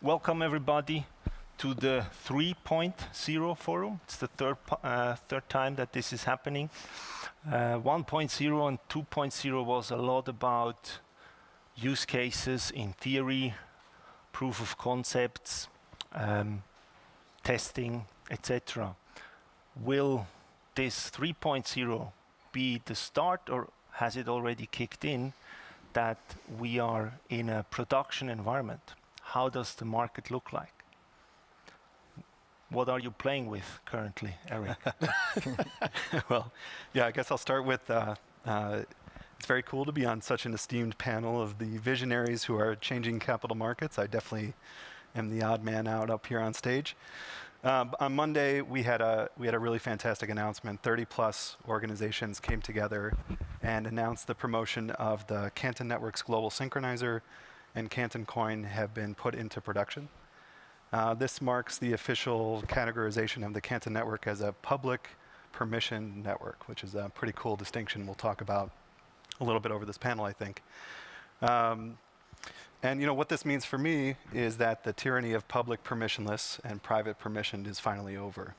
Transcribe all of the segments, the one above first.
Welcome everybody to the 3.0 forum. It's the third time that this is happening. 1.0 and 2.0 was a lot about use cases in theory, proof of concepts, testing, etc. Will this 3.0 be the start, or has it already kicked in that we are in a production environment? How does the market look like? What are you playing with currently, Eric? Well, yeah, I guess I'll start with, it's very cool to be on such an esteemed panel of the visionaries who are changing capital markets. I definitely am the odd man out up here on stage. On Monday, we had a really fantastic announcement. 30+ organizations came together and announced the promotion of the Canton Network's Global Synchronizer, and Canton Coin have been put into production. This marks the official categorization of the Canton Network as a public permission network, which is a pretty cool distinction we'll talk about a little bit over this panel, I think. And you know what this means for me is that the tyranny of public permissionless and private permissioned is finally over.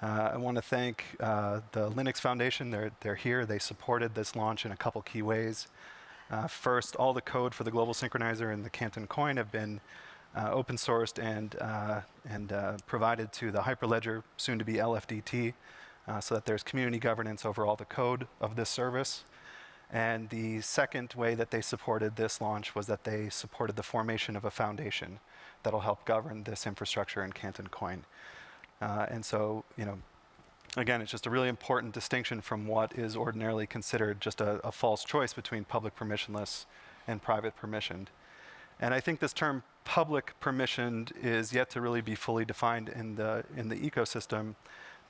I want to thank the Linux Foundation. They're here. They supported this launch in a couple key ways. First, all the code for the Global Synchronizer and the Canton Coin have been open sourced and provided to the Hyperledger, soon to be LFDT, so that there's community governance over all the code of this service. And the second way that they supported this launch was that they supported the formation of a foundation that'll help govern this infrastructure in Canton Coin. And so, you know, again, it's just a really important distinction from what is ordinarily considered just a false choice between public permissionless and private permissioned. And I think this term public permissioned is yet to really be fully defined in the ecosystem.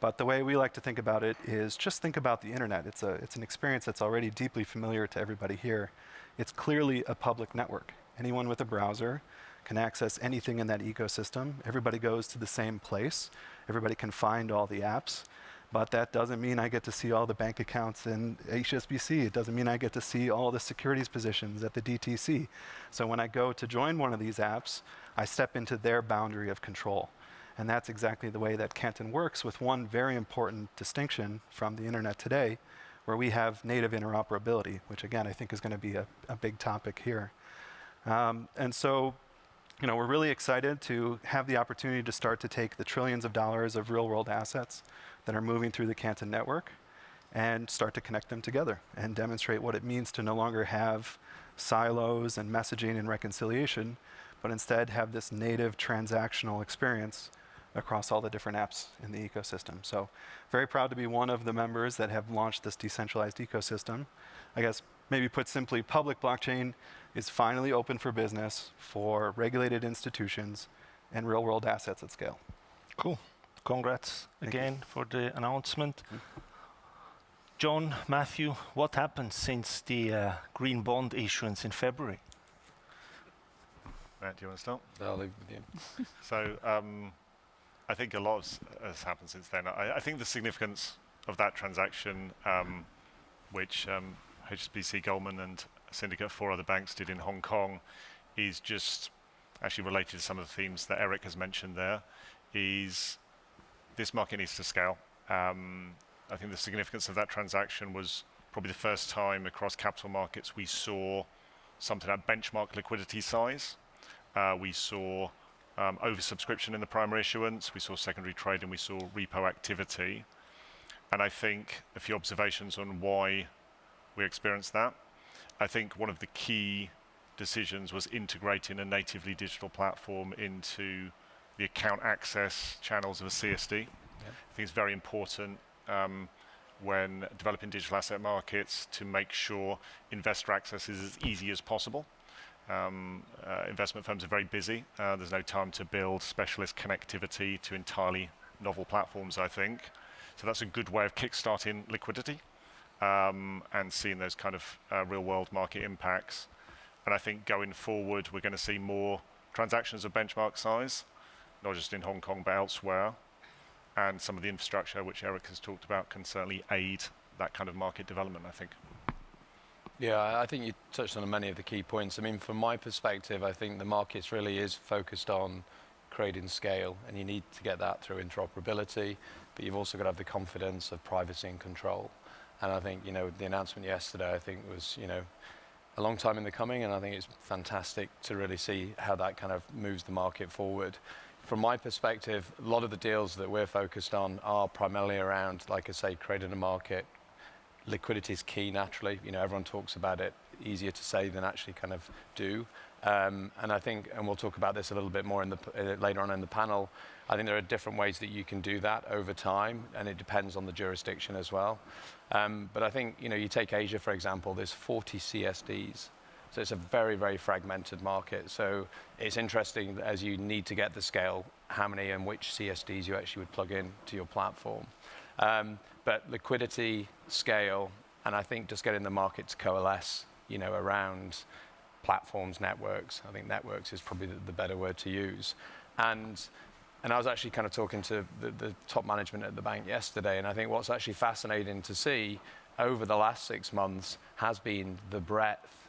But the way we like to think about it is just think about the internet. It's an experience that's already deeply familiar to everybody here. It's clearly a public network. Anyone with a browser can access anything in that ecosystem. Everybody goes to the same place. Everybody can find all the apps. But that doesn't mean I get to see all the bank accounts in HSBC. It doesn't mean I get to see all the securities positions at the DTCC. So when I go to join one of these apps, I step into their boundary of control. And that's exactly the way that Canton works, with one very important distinction from the internet today, where we have native interoperability, which again, I think is going to be a big topic here. And so, you know, we're really excited to have the opportunity to start to take the trillions of dollars of real-world assets that are moving through the Canton Network and start to connect them together and demonstrate what it means to no longer have silos and messaging and reconciliation, but instead have this native transactional experience across all the different apps in the ecosystem. So very proud to be one of the members that have launched this decentralized ecosystem. I guess maybe put simply, public blockchain is finally open for business for regulated institutions and real-world assets at scale. Cool. Congrats again for the announcement. John, Matthew, what happened since the green bond issuance in February? Matt, do you want to start? I'll leave it with you. So I think a lot has happened since then. I think the significance of that transaction, which HSBC, Goldman, and Syndicate, 4 other banks did in Hong Kong, is just actually related to some of the themes that Eric has mentioned there, is this market needs to scale. I think the significance of that transaction was probably the first time across capital markets we saw something at benchmark liquidity size. We saw oversubscription in the primary issuance, we saw secondary trade, and we saw repo activity. And I think a few observations on why we experienced that. I think one of the key decisions was integrating a natively digital platform into the account access channels of a CSD. Yeah. I think it's very important when developing digital asset markets to make sure investor access is as easy as possible. Investment firms are very busy. There's no time to build specialist connectivity to entirely novel platforms, I think. So that's a good way of kickstarting liquidity and seeing those kind of real-world market impacts. And I think going forward, we're going to see more transactions of benchmark size, not just in Hong Kong, but elsewhere. And some of the infrastructure, which Eric has talked about, can certainly aid that kind of market development, I think. Yeah, I think you touched on many of the key points. I mean, from my perspective, I think the markets really is focused on creating scale, and you need to get that through interoperability, but you've also got to have the confidence of privacy and control. And I think, the announcement yesterday, I think was, a long time in the coming, and I think it's fantastic to really see how that kind of moves the market forward. From my perspective, a lot of the deals that we're focused on are primarily around, like I say, creating a market. Liquidity is key naturally. Everyone talks about it, easier to say than actually kind of do. And I think, and we'll talk about this a little bit more later on in the panel, I think there are different ways that you can do that over time, and it depends on the jurisdiction as well. But I think, you take Asia, for example, there's 40 CSDs. So it's a very, very fragmented market. So it's interesting as you need to get the scale, how many and which CSDs you actually would plug in to your platform. But liquidity, scale, and I think just getting the market to coalesce, around platforms, networks. I think networks is probably the better word to use. And I was actually kind of talking to the top management at the bank yesterday, and I think what's actually fascinating to see over the last 6 months has been the breadth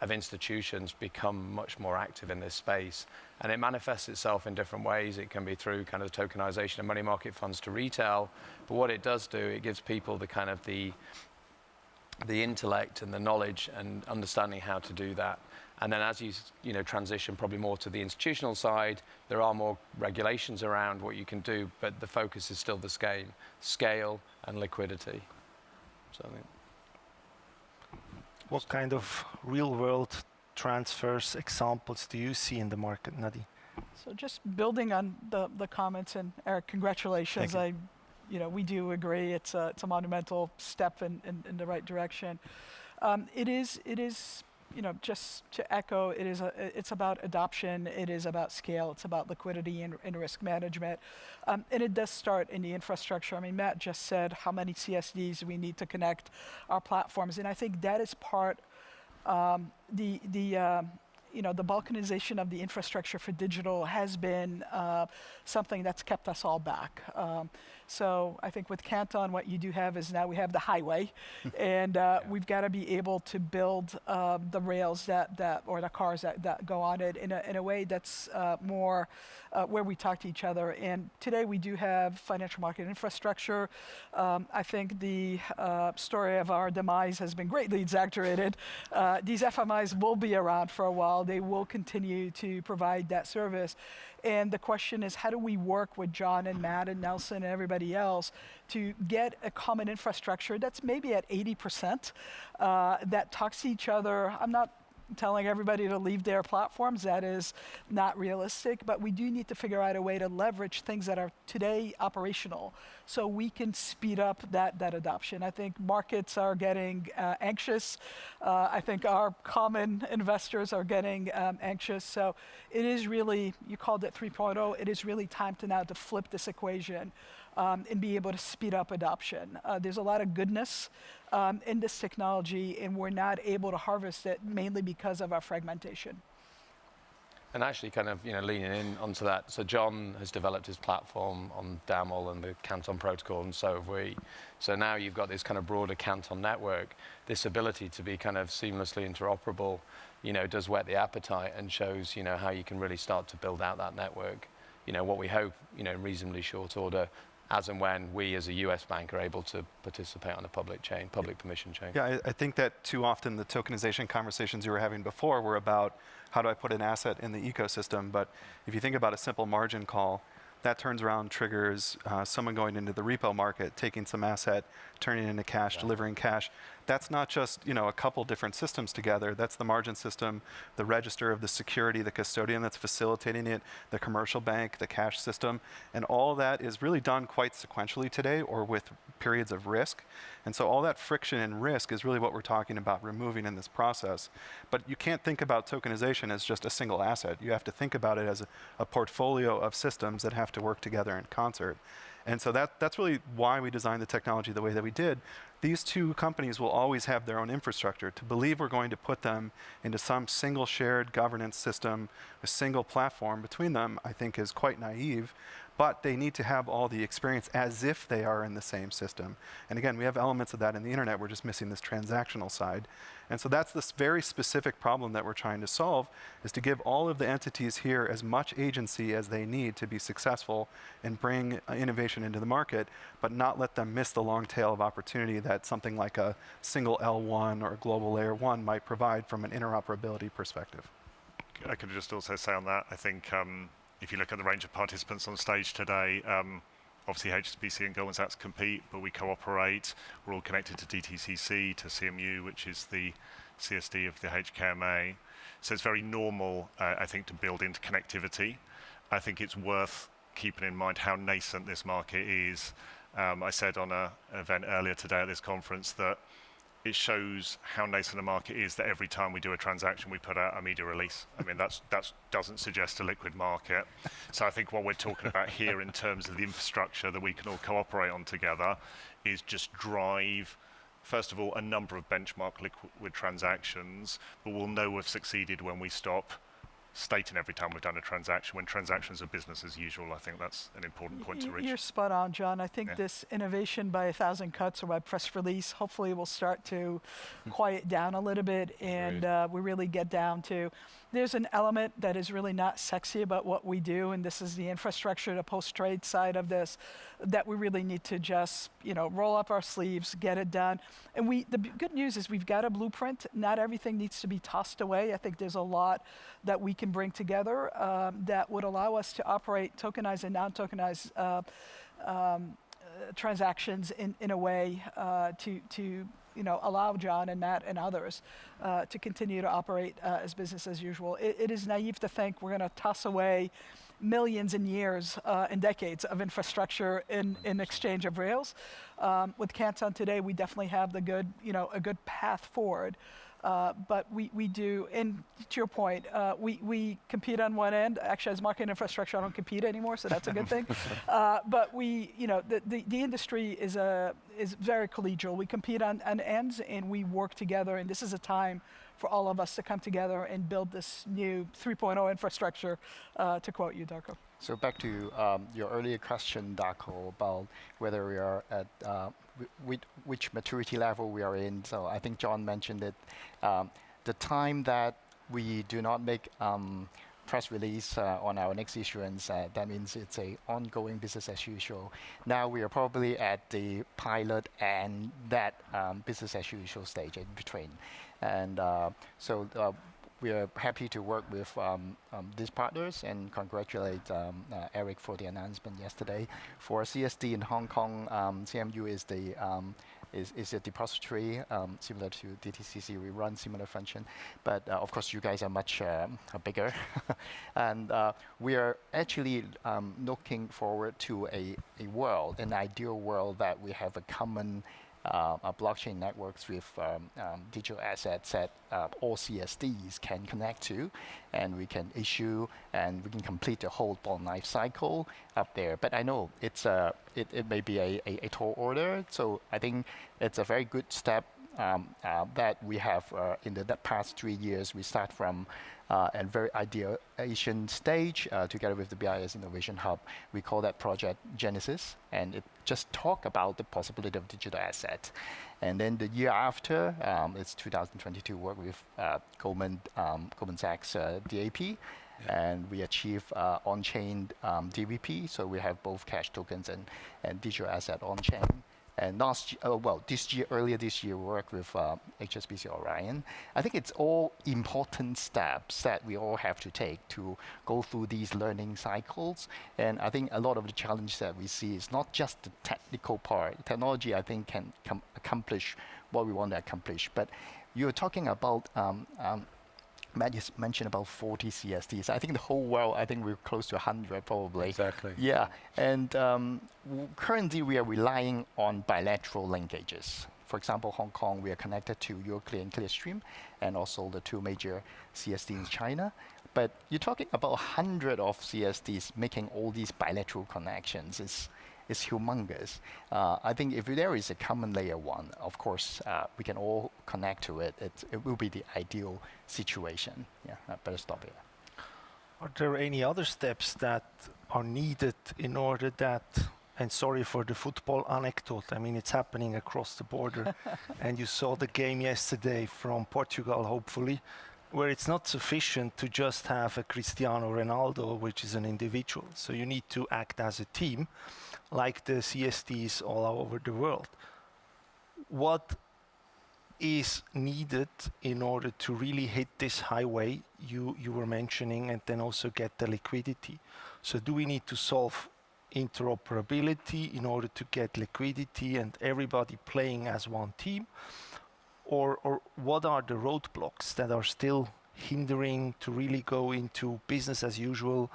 of institutions become much more active in this space. And it manifests itself in different ways. It can be through kind of the tokenization of money market funds to retail. But what it does do, it gives people the kind of the intellect and the knowledge and understanding how to do that. And then as you transition probably more to the institutional side, there are more regulations around what you can do, but the focus is still the scale and liquidity. So I think. What kind of real-world transfers examples do you see in the market, Nadi? So just building on the comments, and Eric, congratulations. We do agree it's a monumental step in the right direction. It is just to echo, it's about adoption, it is about scale, it's about liquidity and risk management. And it does start in the infrastructure. I mean, Matt just said how many CSDs we need to connect our platforms, and I think that is part the balkanization of the infrastructure for digital has been something that's kept us all back. So I think with Canton, what you do have is now we have the highway, and we've got to be able to build the rails or the cars that go on it in a way that's more where we talk to each other. And today we do have financial market infrastructure. I think the story of our demise has been greatly exaggerated. These FMIs will be around for a while. They will continue to provide that service. And the question is, how do we work with John and Matt and Nelson and everybody else to get a common infrastructure that's maybe at 80%, that talks to each other? I'm not telling everybody to leave their platforms. That is not realistic, but we do need to figure out a way to leverage things that are today operational so we can speed up that adoption. I think markets are getting anxious. I think our common investors are getting anxious. So it is really, you called it 3.0, it is really time to now to flip this equation and be able to speed up adoption. There's a lot of goodness in this technology, and we're not able to harvest it mainly because of our fragmentation. And actually kind of leaning in onto that, so John has developed his platform on DAML and the Canton protocol, and so have we. So now you've got this kind of broader Canton network. This ability to be kind of seamlessly interoperable, does whet the appetite and shows, how you can really start to build out that network. What we hope, in reasonably short order, as and when we as a US bank are able to participate on a public permission chain. Yeah, I think that too often the tokenization conversations you were having before were about how do I put an asset in the ecosystem, but if you think about a simple margin call, that turns around, triggers someone going into the repo market, taking some asset, turning it into cash, delivering cash. That's not just a couple different systems together. That's the margin system, the register of the security, the custodian that's facilitating it, the commercial bank, the cash system, and all that is really done quite sequentially today or with periods of risk. And so all that friction and risk is really what we're talking about removing in this process. But you can't think about tokenization as just a single asset. You have to think about it as a portfolio of systems that have to work together in concert. And so that's really why we designed the technology the way that we did. these two companies will always have their own infrastructure. To believe we're going to put them into some single shared governance system, a single platform between them, I think is quite naive. But they need to have all the experience as if they are in the same system. And again, we have elements of that in the internet. We're just missing this transactional side. And so that's this very specific problem that we're trying to solve, is to give all of the entities here as much agency as they need to be successful and bring innovation into the market, but not let them miss the long tail of opportunity that something like a single L1 or a global layer 1 might provide from an interoperability perspective. I could just also say on that, I think if you look at the range of participants on stage today, obviously HSBC and Goldman Sachs compete, but we cooperate. We're all connected to DTCC, to CMU, which is the CSD of the HKMA. So it's very normal, I think, to build into connectivity. I think it's worth keeping in mind how nascent this market is. I said on an event earlier today at this conference that it shows how nascent a market is that every time we do a transaction, we put out a media release. I mean, that doesn't suggest a liquid market. So I think what we're talking about here in terms of the infrastructure that we can all cooperate on together is just drive, first of all, a number of benchmark liquid transactions, but we'll know we've succeeded when we stop stating every time we've done a transaction. When transactions are business as usual, I think that's an important point to reach. You're spot on, John. I think this innovation by 1,000 cuts or by press release, hopefully will start to quiet down a little bit, and we really get down to, there's an element that is really not sexy about what we do, and this is the infrastructure, the post-trade side of this, that we really need to just, roll up our sleeves, get it done. And the good news is we've got a blueprint. Not everything needs to be tossed away. I think there's a lot that we can bring together that would allow us to operate tokenized and non-tokenized transactions in a way to allow John and Matt and others to continue to operate as business as usual. It is naive to think we're going to toss away millions and years and decades of infrastructure in exchange of rails. With Canton today, we definitely have a good path forward. But we do, and to your point, we compete on one end. Actually, as market infrastructure, I don't compete anymore, so that's a good thing. But the industry is very collegial. We compete on ends, and we work together. And this is a time for all of us to come together and build this new 3.0 infrastructure, to quote you, Darko. So back to your earlier question, Darko, about whether we are at which maturity level we are in. So I think John mentioned it. The time that we do not make press release on our next issuance, that means it's a ongoing business as usual. Now we are probably at the pilot and that business as usual stage in between. And so we are happy to work with these partners and congratulate Eric for the announcement yesterday. For CSD in Hong Kong, CMU is a depository similar to DTCC. We run similar function, but of course you guys are much bigger. And we are actually looking forward to an ideal world that we have a common blockchain networks with digital assets that all CSDs can connect to, and we can issue and we can complete the whole bond life cycle up there. But I know it may be a tall order, so I think it's a very good step that we have in the past 3 years. We start from a very ideation stage together with the BIS Innovation Hub. We call that Project Genesis, and it just talk about the possibility of digital asset. And then the year after, it's 2022, work with Goldman Sachs DAP, and we achieve on-chain DVP, so we have both cash tokens and digital asset on-chain. And earlier this year, we worked with HSBC Orion. I think it's all important steps that we all have to take to go through these learning cycles. And I think a lot of the challenge that we see is not just the technical part. Technology, I think, can accomplish what we want to accomplish. But you're talking about Matt just mentioned about 40 CSDs. I think the whole world, I think we're close to 100 probably. Exactly. Yeah, and currently we are relying on bilateral linkages. For example, Hong Kong, we are connected to Euroclear and Clearstream, and also the two major CSDs in China. But you're talking about 100 of CSDs making all these bilateral connections. is humongous. I think if there is a common layer one, of course, we can all connect to it. It will be the ideal situation. Yeah, I better stop here. Are there any other steps that are needed in order that, and sorry for the football anecdote, I mean, it's happening across the border, and you saw the game yesterday from Portugal, hopefully, where it's not sufficient to just have a Cristiano Ronaldo, which is an individual. So you need to act as a team, like the CSDs all over the world. What is needed in order to really hit this highway you were mentioning, and then also get the liquidity? So do we need to solve interoperability in order to get liquidity and everybody playing as one team? Or what are the roadblocks that are still hindering to really go into business as usual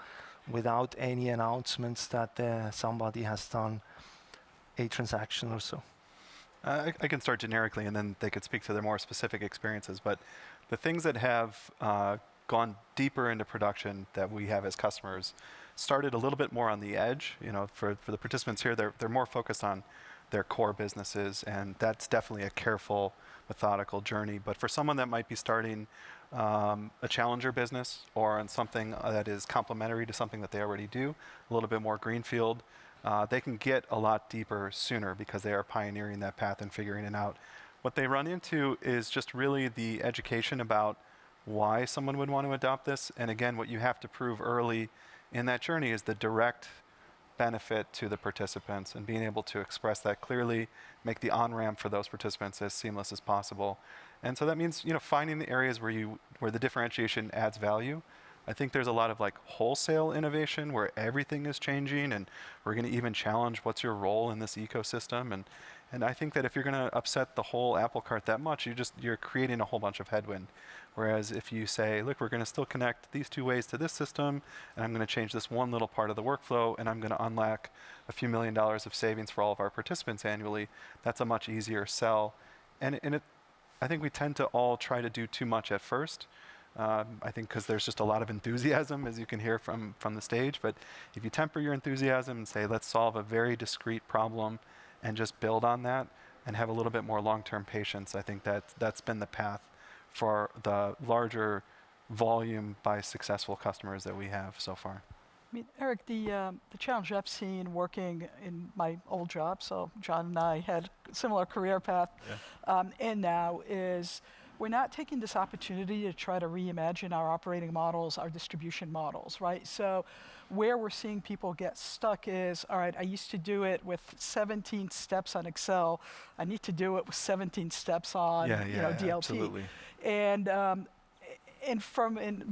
without any announcements that somebody has done a transaction or so? I can start generically, and then they could speak to their more specific experiences. But the things that have gone deeper into production that we have as customers started a little bit more on the edge. You know, for the participants here, they're more focused on their core businesses, and that's definitely a careful, methodical journey. But for someone that might be starting a challenger business or on something that is complementary to something that they already do, a little bit more greenfield, they can get a lot deeper sooner because they are pioneering that path and figuring it out. What they run into is just really the education about why someone would want to adopt this. And again, what you have to prove early in that journey is the direct benefit to the participants, and being able to express that clearly, make the on-ramp for those participants as seamless as possible. And so that means, you know, finding the areas where the differentiation adds value. I think there's a lot of like wholesale innovation where everything is changing, and we're going to even challenge what's your role in this ecosystem. And I think that if you're going to upset the whole apple cart that much, you're creating a whole bunch of headwind. Whereas if you say, look, we're going to still connect these two ways to this system, and I'm going to change this one little part of the workflow, and I'm going to unlock a few $1 million of savings for all of our participants annually, that's a much easier sell. I think we tend to all try to do too much at first. I think because there's just a lot of enthusiasm, as you can hear from the stage. But if you temper your enthusiasm and say, let's solve a very discrete problem and just build on that and have a little bit more long-term patience, I think that's been the path for the larger volume by successful customers that we have so far. I mean, Eric, the challenge I've seen working in my old job, so John and I had a similar career path, and now is we're not taking this opportunity to try to reimagine our operating models, our distribution models, right? So where we're seeing people get stuck is, all right, I used to do it with 17 steps on Excel. I need to do it with 17 steps on DLT. Absolutely. And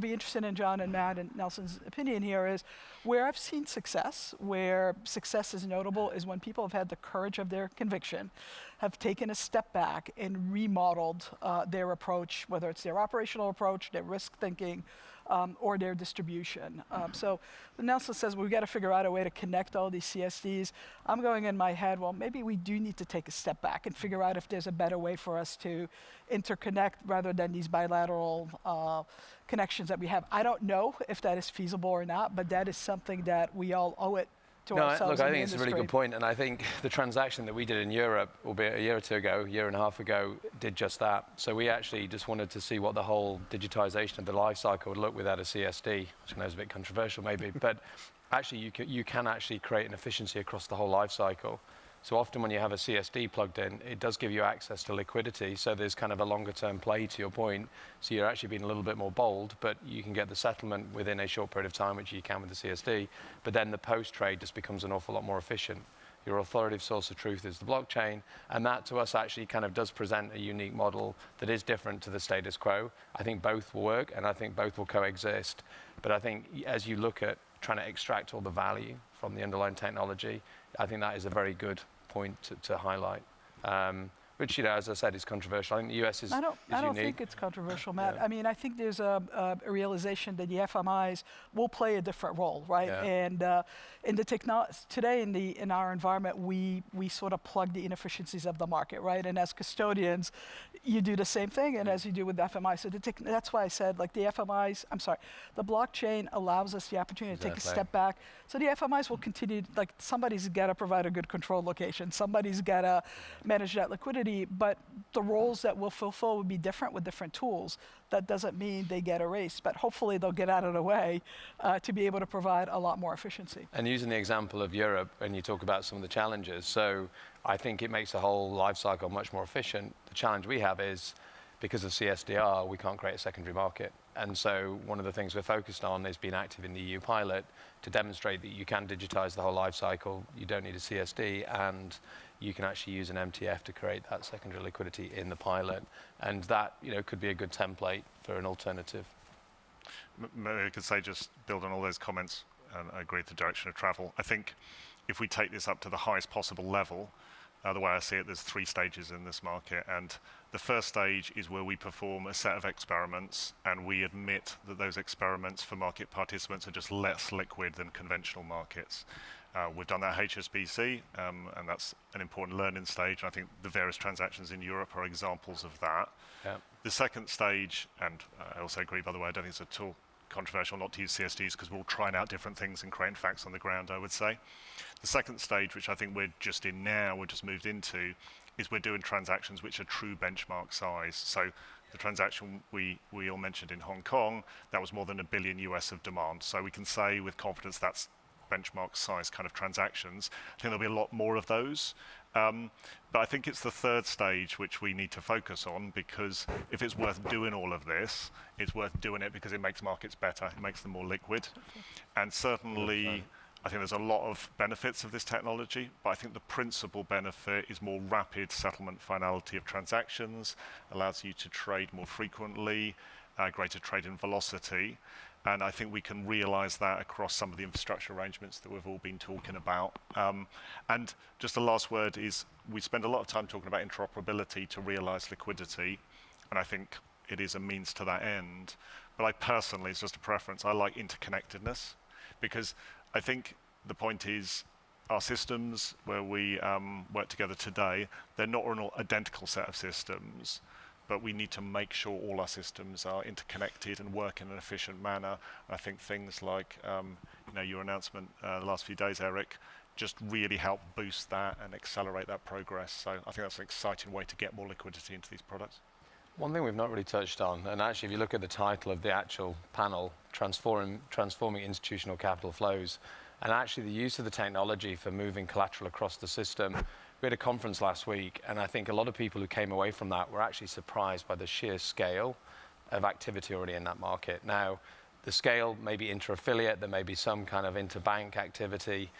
be interested in John and Matt and Nelson's opinion here is where I've seen success, where success is notable, is when people have had the courage of their conviction, have taken a step back and remodeled their approach, whether it's their operational approach, their risk thinking, or their distribution. So Nelson says, we've got to figure out a way to connect all these CSDs. I'm going in my head, well, maybe we do need to take a step back and figure out if there's a better way for us to interconnect rather than these bilateral connections that we have. I don't know if that is feasible or not, but that is something that we all owe it to ourselves. Look, I think it's a really good point, and I think the transaction that we did in Europe, albeit a year or two ago, year and a half ago, did just that. So we actually just wanted to see what the whole digitization of the life cycle would look without a CSD, which I know is a bit controversial maybe, but actually you can actually create an efficiency across the whole life cycle. So often when you have a CSD plugged in, it does give you access to liquidity, so there's kind of a longer term play to your point. So you're actually being a little bit more bold, but you can get the settlement within a short period of time, which you can with the CSD, but then the post-trade just becomes an awful lot more efficient. Your authoritative source of truth is the blockchain, and that to us actually kind of does present a unique model that is different to the status quo. I think both will work, and I think both will coexist. But I think as you look at trying to extract all the value from the underlying technology, I think that is a very good point to highlight. which, you know, as I said, is controversial. I think the US is I don't unique. think it's controversial, Matt. Yeah. I mean, I think there's a realization that the FMIs will play a different role, right? Yeah. And in the today in our environment, we sort of plug the inefficiencies of the market, right? And as custodians, you do the same thing, and as you do with the FMI. So that's why I said, like, the FMIs, I'm sorry, the blockchain allows us the opportunity to take a step back. So the FMIs will continue, like, somebody's got to provide a good control location. Somebody's got to manage that liquidity, but the roles that we'll fulfill will be different with different tools. That doesn't mean they get erased, but hopefully they'll get out of the way to be able to provide a lot more efficiency. And using the example of Europe, when you talk about some of the challenges, so I think it makes the whole life cycle much more efficient. The challenge we have is, because of CSDR, we can't create a secondary market. And so one of the things we're focused on is being active in the EU pilot to demonstrate that you can digitize the whole life cycle, you don't need a CSD, and you can actually use an MTF to create that secondary liquidity in the pilot. And that, you know, could be a good template for an alternative. Maybe I could say, just build on all those comments, and I agree with the direction of travel. I think if we take this up to the highest possible level, the way I see it, there's 3 stages in this market, and the first stage is where we perform a set of experiments and we admit that those experiments for market participants are just less liquid than conventional markets. We've done that at HSBC, and that's an important learning stage. I think the various transactions in Europe are examples of that. Yeah. The second stage, and I also agree, by the way, I don't think it's at all controversial not to use CSDs, because we're all trying out different things and creating facts on the ground, I would say. The second stage, which I think we're just in now, we're just moved into, is we're doing transactions which are true benchmark size. So the transaction we all mentioned in Hong Kong, that was more than $1 billion US of demand. So we can say with confidence that's benchmark size kind of transactions. I think there'll be a lot more of those. But I think it's the third stage which we need to focus on, because if it's worth doing all of this, it's worth doing it because it makes markets better, it makes them more liquid. And certainly, I think there's a lot of benefits of this technology, but I think the principal benefit is more rapid settlement finality of transactions, allows you to trade more frequently, greater trading velocity. And I think we can realize that across some of the infrastructure arrangements that we've all been talking about. And just the last word is, we spend a lot of time talking about interoperability to realize liquidity, and I think it is a means to that end. But I personally, it's just a preference, I like interconnectedness, because I think the point is, our systems where we work together today, they're not an identical set of systems, but we need to make sure all our systems are interconnected and work in an efficient manner. I think things like your announcement the last few days, Eric, just really help boost that and accelerate that progress. So I think that's an exciting way to get more liquidity into these products. One thing we've not really touched on, and actually if you look at the title of the actual panel, Transforming Institutional Capital Flows, and actually the use of the technology for moving collateral across the system. We had a conference last week, and I think a lot of people who came away from that were actually surprised by the sheer scale of activity already in that market. Now, the scale may be inter-affiliate, there may be some kind of interbank activity,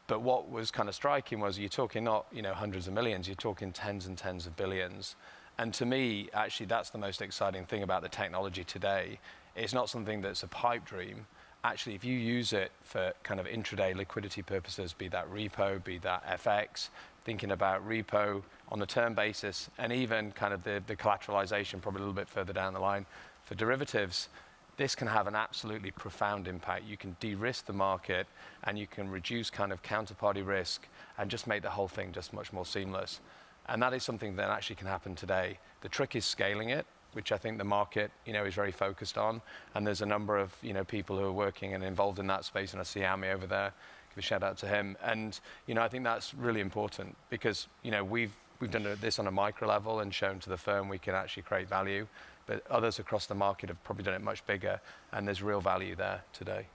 but what was kind of striking was you're talking not hundreds of millions, you're talking tens and tens of billions. And to me, actually, that's the most exciting thing about the technology today. It's not something that's a pipe dream. Actually, if you use it for kind of intraday liquidity purposes, be that repo, be that FX, thinking about repo on a term basis, and even kind of the collateralization probably a little bit further down the line for derivatives, this can have an absolutely profound impact. You can de-risk the market, and you can reduce kind of counterparty risk and just make the whole thing just much more seamless. And that is something that actually can happen today. The trick is scaling it, which I think the market, is very focused on. And there's a number of, people who are working and involved in that space, and I see Ami over there. Give a shout out to him. And, I think that's really important because, we've done this on a micro level and shown to the firm we can actually create value, but others across the market have probably done it much bigger, and there's real value there today.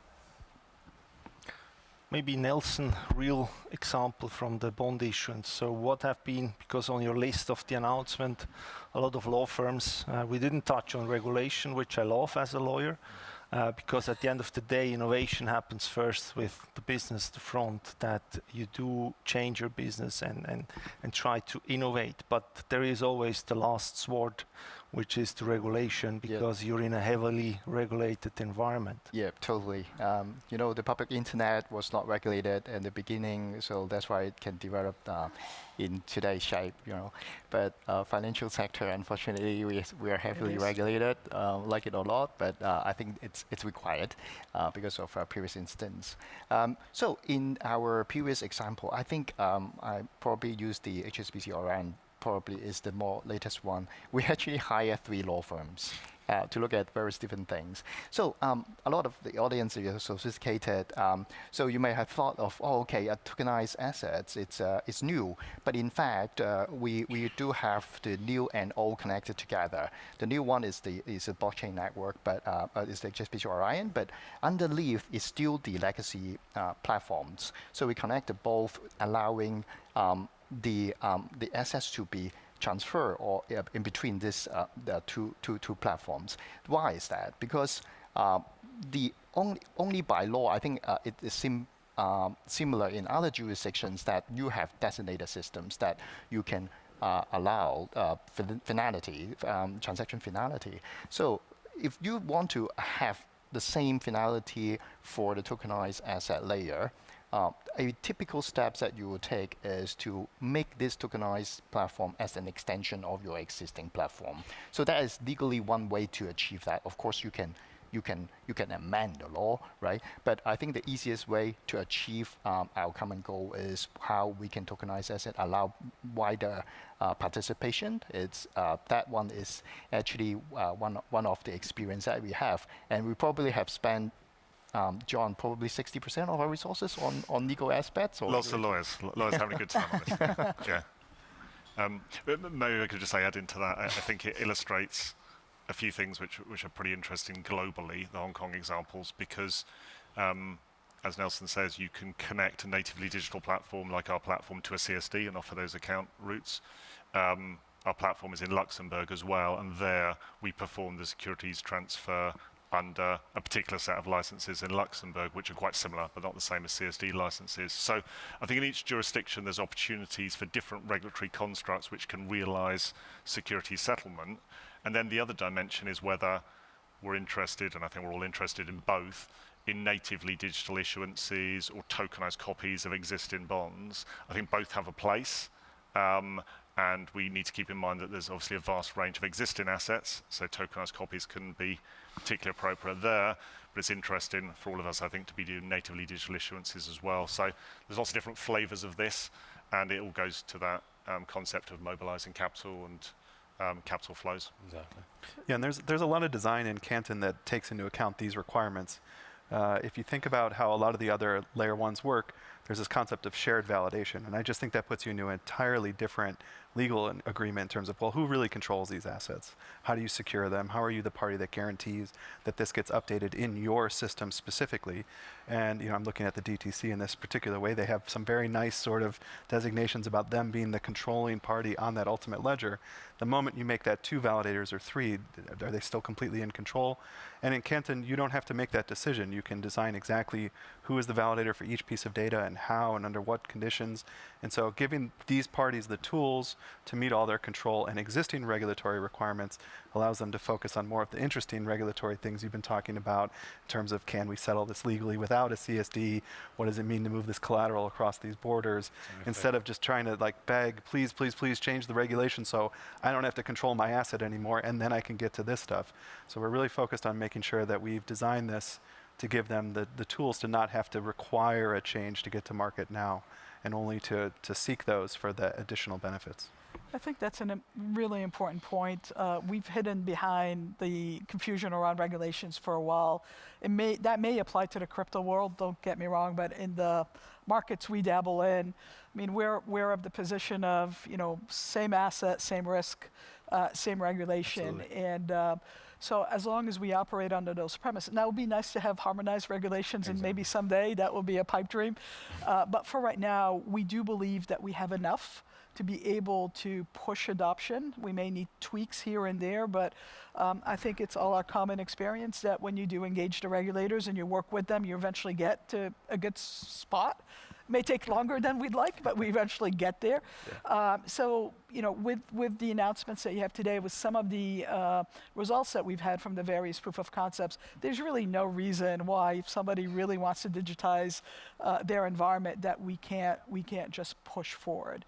Maybe Nelson, real example from the bond issuance. So what have been, because on your list of the announcement, a lot of law firms, we didn't touch on regulation, which I love as a lawyer, because at the end of the day, innovation happens first with the business, the front, that you do change your business and try to innovate. But there is always the last sword, which is the regulation, because you're in a heavily regulated environment. Yeah, totally. You know, the public internet was not regulated in the beginning, so that's why it can develop in today's shape, you know. But financial sector, unfortunately, we are heavily regulated, like it or not, but I think it's required because of our previous instance. So in our previous example, I think I probably used the HSBC Orion, probably is the more latest one. We actually hire 3 law firms to look at various different things. So a lot of the audience is sophisticated. So you may have thought of, oh, okay, tokenized assets, it's new. But in fact, we do have the new and old connected together. The new one is a blockchain network, but it's the HSBC Orion. But underneath is still the legacy platforms. So we connected both, allowing the assets to be transferred or in between this the two platforms. Why is that? Because the only by law, I think it is similar in other jurisdictions that you have designated systems that you can allow finality, transaction finality. So if you want to have the same finality for the tokenized asset layer, a typical steps that you will take is to make this tokenized platform as an extension of your existing platform. So that is legally one way to achieve that. Of course, you can amend the law, right? But I think the easiest way to achieve our common goal is how we can tokenize asset, allow wider participation. It's that one is actually one of the experience that we have, and we probably have spent. John, probably 60% of our resources on legal aspects? Or Lots of lawyers. Lawyers having a good time on this. Yeah. Maybe I could just add into that. I think it illustrates a few things which are pretty interesting globally, the Hong Kong examples, because as Nelson says, you can connect a natively digital platform like our platform to a CSD and offer those account routes. Our platform is in Luxembourg as well, and there we perform the securities transfer under a particular set of licenses in Luxembourg, which are quite similar, but not the same as CSD licenses. So I think in each jurisdiction, there's opportunities for different regulatory constructs which can realize security settlement. And then the other dimension is whether we're interested, and I think we're all interested in both, in natively digital issuances or tokenized copies of existing bonds. I think both have a place. And we need to keep in mind that there's obviously a vast range of existing assets, so tokenized copies can be particularly appropriate there, but it's interesting for all of us, I think, to be doing natively digital issuances as well. So there's lots of different flavors of this, and it all goes to that concept of mobilizing capital and capital flows. Exactly. Yeah, and there's a lot of design in Canton that takes into account these requirements. If you think about how a lot of the other layer ones work, there's this concept of shared validation, and I just think that puts you into an entirely different legal agreement in terms of, well, who really controls these assets? How do you secure them? How are you the party that guarantees that this gets updated in your system specifically? And I'm looking at the DTC in this particular way. They have some very nice sort of designations about them being the controlling party on that ultimate ledger. The moment you make that 2 validators or 3, are they still completely in control? And in Canton, you don't have to make that decision. You can design exactly who is the validator for each piece of data and how and under what conditions. And so giving these parties the tools to meet all their control and existing regulatory requirements allows them to focus on more of the interesting regulatory things you've been talking about in terms of, can we settle this legally without a CSD? What does it mean to move this collateral across these borders? Instead of just trying to beg, please, please, please change the regulation so I don't have to control my asset anymore, and then I can get to this stuff. So we're really focused on making sure that we've designed this to give them the tools to not have to require a change to get to market now, and only to seek those for the additional benefits. I think that's a really important point. We've hidden behind the confusion around regulations for a while. That may apply to the crypto world, don't get me wrong, but in the markets we dabble in, I mean, we're of the position of, same asset, same risk, same regulation. Absolutely. And so as long as we operate under those premises, now it would be nice to have harmonized regulations, and maybe someday that will be a pipe dream. But for right now, we do believe that we have enough to be able to push adoption. We may need tweaks here and there, but I think it's all our common experience that when you do engage the regulators and you work with them, you eventually get to a good spot. May take longer than we'd like, but we eventually get there. So, you know, with the announcements that you have today, with some of the results that we've had from the various proof of concepts, there's really no reason why, if somebody really wants to digitize their environment, that we can't just push forward.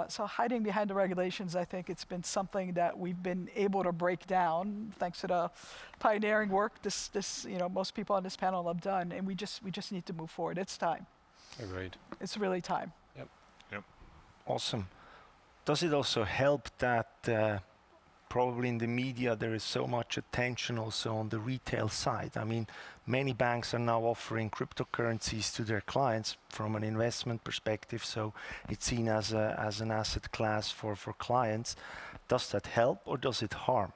So hiding behind the regulations, I think it's been something that we've been able to break down thanks to the pioneering work this you know, most people on this panel have done, and we just need to move forward. It's time. Agreed. It's really time. Yep. Awesome. Does it also help that probably in the media there is so much attention also on the retail side? I mean, many banks are now offering cryptocurrencies to their clients from an investment perspective, so it's seen as an asset class for clients. Does that help or does it harm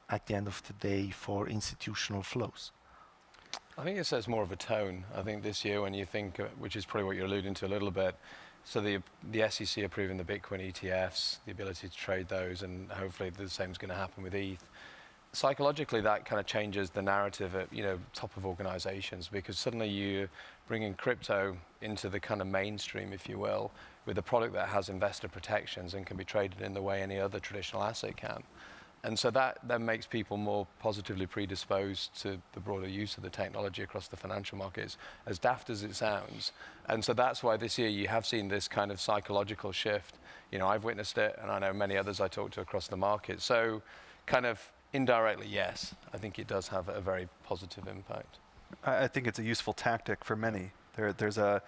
at the end of the day for institutional flows? I think it sets more of a tone. I think this year when you think, which is probably what you're alluding to a little bit, so the SEC approving the Bitcoin ETFs, the ability to trade those, and hopefully the same is going to happen with ETH. Psychologically, that kind of changes the narrative at, you know, top of organizations, because suddenly you're bringing crypto into the kind of mainstream, if you will, with a product that has investor protections and can be traded in the way any other traditional asset can. And so that then makes people more positively predisposed to the broader use of the technology across the financial markets, as daft as it sounds. And so that's why this year you have seen this kind of psychological shift. You know, I've witnessed it, and I know many others I talk to across the market. So kind of indirectly, yes, I think it does have a very positive impact. I think it's a useful tactic for many. There's a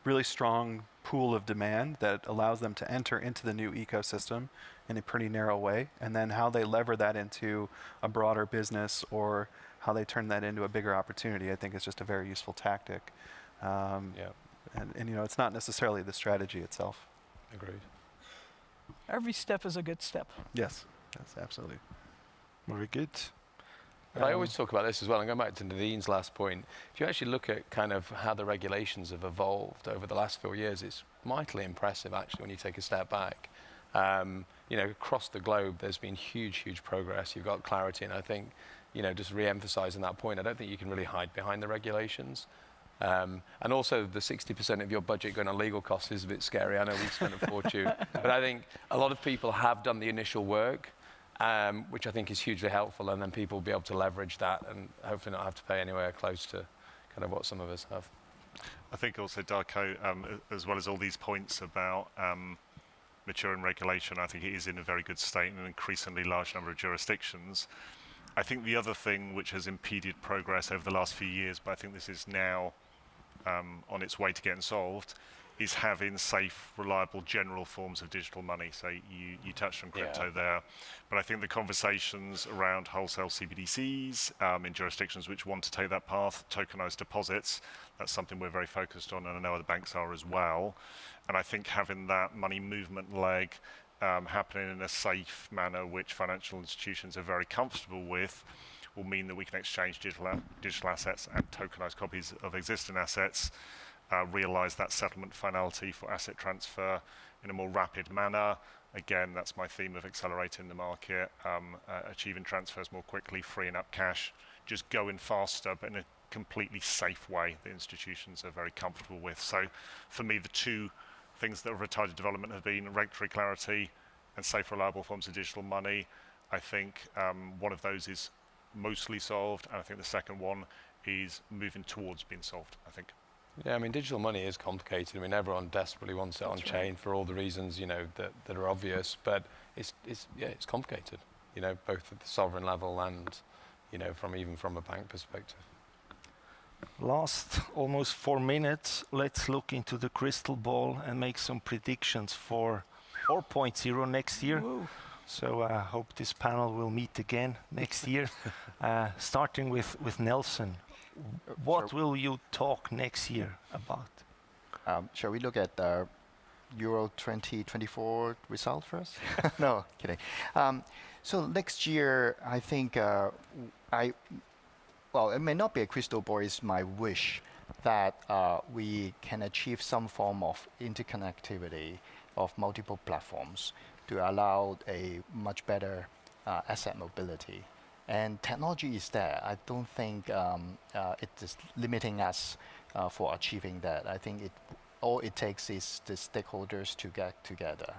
really strong pool of demand that allows them to enter into the new ecosystem in a pretty narrow way, and then how they lever that into a broader business or how they turn that into a bigger opportunity, I think is just a very useful tactic. And you know, it's not necessarily the strategy itself. Agreed. Every step is a good step. Yes, absolutely. Very good. But I always talk about this as well, and going back to Nadine's last point, if you actually look at kind of how the regulations have evolved over the last 4 years, it's mightily impressive actually when you take a step back. You know, across the globe, there's been huge progress. You've got clarity, and I think, you know, just re-emphasizing that point, I don't think you can really hide behind the regulations. And also the 60% of your budget going on legal costs is a bit scary. I know we've spent a fortune, but I think a lot of people have done the initial work, which I think is hugely helpful, and then people will be able to leverage that and hopefully not have to pay anywhere close to kind of what some of us have. I think also, Darko, as well as all these points about maturing regulation, I think it is in a very good state in an increasingly large number of jurisdictions. I think the other thing which has impeded progress over the last few years, but I think this is now on its way to getting solved, is having safe, reliable, general forms of digital money. So you touched on crypto there, but I think the conversations around wholesale CBDCs in jurisdictions which want to take that path, tokenized deposits, that's something we're very focused on, and I know other banks are as well. And I think having that money movement leg happening in a safe manner, which financial institutions are very comfortable with, will mean that we can exchange digital assets and tokenized copies of existing assets, realize that settlement finality for asset transfer in a more rapid manner. Again, that's my theme of accelerating the market, achieving transfers more quickly, freeing up cash, just going faster, but in a completely safe way that institutions are very comfortable with. So for me, the two things that have retarded development have been regulatory clarity and safe, reliable forms of digital money. I think one of those is mostly solved, and I think the second one is moving towards being solved, I think. Yeah, I mean, digital money is complicated. I mean, everyone desperately wants it on chain for all the reasons, you know, that are obvious, but it's complicated, you know, both at the sovereign level and, you know, even from a bank perspective. Last almost 4 minutes, let's look into the crystal ball and make some predictions for 4.0 next year. Woo. So I hope this panel will meet again next year. Starting with Nelson. What will you talk next year about? Shall we look at the Euro 2024 result first? No, kidding. So next year, I think well, it may not be a crystal ball, it's my wish that we can achieve some form of interconnectivity of multiple platforms to allow a much better asset mobility. And technology is there. I don't think it is limiting us for achieving that. I think all it takes is the stakeholders to get together.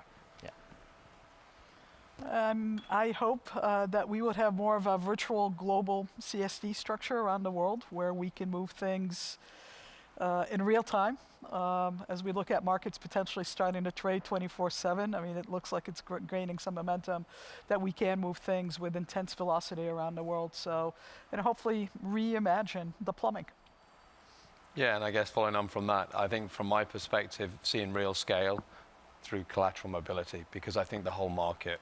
I hope that we would have more of a virtual global CSD structure around the world where we can move things in real time as we look at markets potentially starting to trade 24/7. I mean, it looks like it's gaining some momentum, that we can move things with intense velocity around the world. So, and hopefully reimagine the plumbing. Yeah, and I guess following on from that, I think from my perspective, seeing real scale through collateral mobility, because I think the whole market,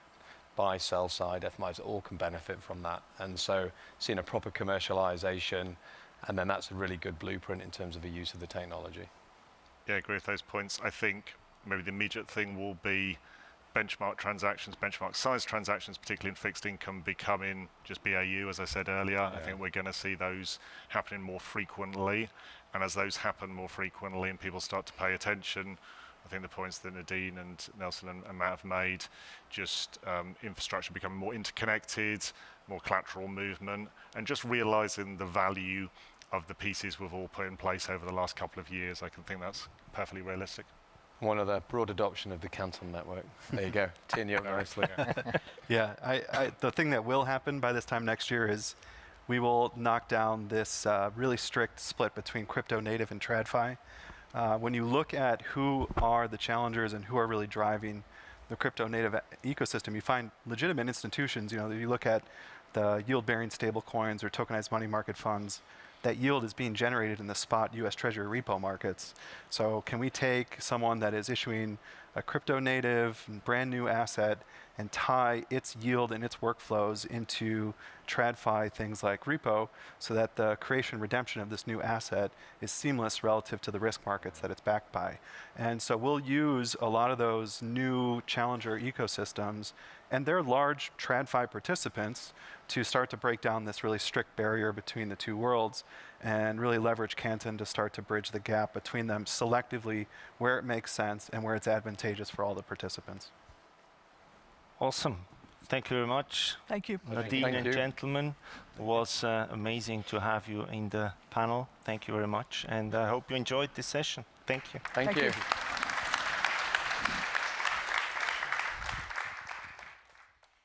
buy, sell side, FMIs, all can benefit from that. And so seeing a proper commercialization, and then that's a really good blueprint in terms of the use of the technology. Yeah, I agree with those points. I think maybe the immediate thing will be benchmark transactions, benchmark size transactions, particularly in fixed income, becoming just BAU, as I said earlier. Yeah. I think we're going to see those happening more frequently. And as those happen more frequently and people start to pay attention, I think the points that Nadine and Nelson and Matt have made, just infrastructure becoming more interconnected, more collateral movement, and just realizing the value of the pieces we've all put in place over the last couple of years. I can think that's perfectly realistic. One of the broad adoption of the Canton network. There you go, teeing you up nicely. Yeah, the thing that will happen by this time next year is we will knock down this really strict split between crypto native and TradFi. When you look at who are the challengers and who are really driving the crypto native ecosystem, you find legitimate institutions. You know, you look at the yield-bearing stable coins or tokenized money market funds, that yield is being generated in the spot US Treasury repo markets. So can we take someone that is issuing a crypto native brand new asset and tie its yield and its workflows into TradFi things like repo so that the creation redemption of this new asset is seamless relative to the risk markets that it's backed by. And so we'll use a lot of those new challenger ecosystems and their large TradFi participants to start to break down this really strict barrier between the two worlds and really leverage Canton to start to bridge the gap between them selectively where it makes sense and where it's advantageous for all the participants. Awesome. Thank you very much. Thank you. Nadine and gentlemen, it was amazing to have you in the panel. Thank you very much. And I hope you enjoyed this session. Thank you. Thank you.